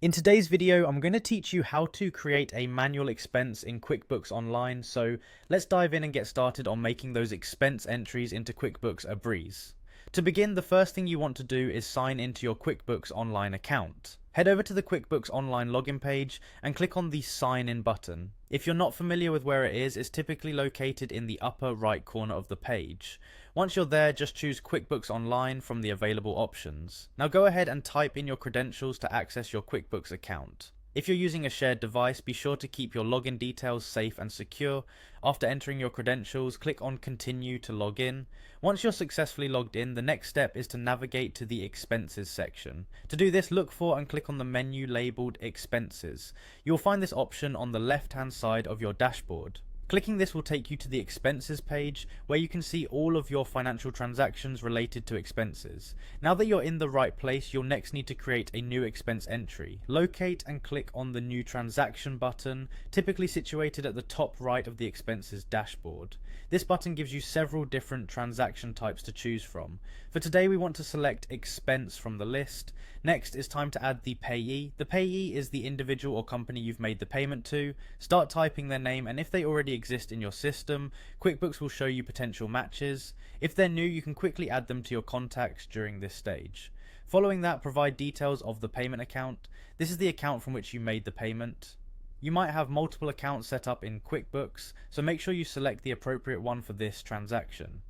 In today's video, I'm going to teach you how to create a manual expense in QuickBooks Online. So let's dive in and get started on making those expense entries into QuickBooks a breeze. To begin, the first thing you want to do is sign into your QuickBooks Online account. Head over to the QuickBooks Online login page and click on the Sign In button. If you're not familiar with where it is, it's typically located in the upper right corner of the page. Once you're there, just choose QuickBooks Online from the available options. Now go ahead and type in your credentials to access your QuickBooks account. If you're using a shared device, be sure to keep your login details safe and secure. After entering your credentials, click on Continue to log in. Once you're successfully logged in, the next step is to navigate to the Expenses section. To do this, look for and click on the menu labeled Expenses. You'll find this option on the left-hand side of your dashboard. Clicking this will take you to the expenses page where you can see all of your financial transactions related to expenses. Now that you're in the right place, you'll next need to create a new expense entry. Locate and click on the new transaction button, typically situated at the top right of the expenses dashboard. This button gives you several different transaction types to choose from. For today, we want to select expense from the list. Next, it's time to add the payee. The payee is the individual or company you've made the payment to. Start typing their name, and if they already exist in your system, QuickBooks will show you potential matches. If they're new, you can quickly add them to your contacts during this stage. Following that, provide details of the payment account. This is the account from which you made the payment. You might have multiple accounts set up in QuickBooks, so make sure you select the appropriate one for this transaction.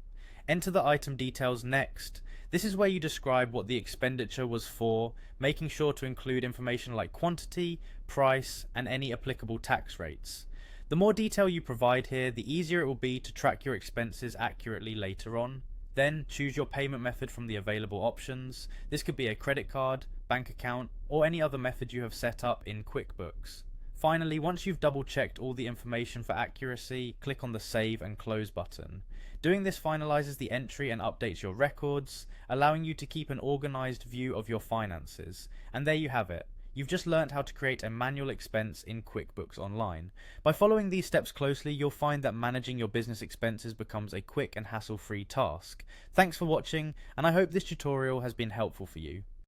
Enter the item details next. This is where you describe what the expenditure was for, making sure to include information like quantity, price, and any applicable tax rates. The more detail you provide here, the easier it will be to track your expenses accurately later on. Then choose your payment method from the available options. This could be a credit card, bank account, or any other method you have set up in QuickBooks. Finally, once you've double checked all the information for accuracy, click on the Save and Close button. Doing this finalizes the entry and updates your records, allowing you to keep an organized view of your finances. And there you have it. You've just learned how to create a manual expense in QuickBooks Online. By following these steps closely, you'll find that managing your business expenses becomes a quick and hassle-free task. Thanks for watching, and I hope this tutorial has been helpful for you.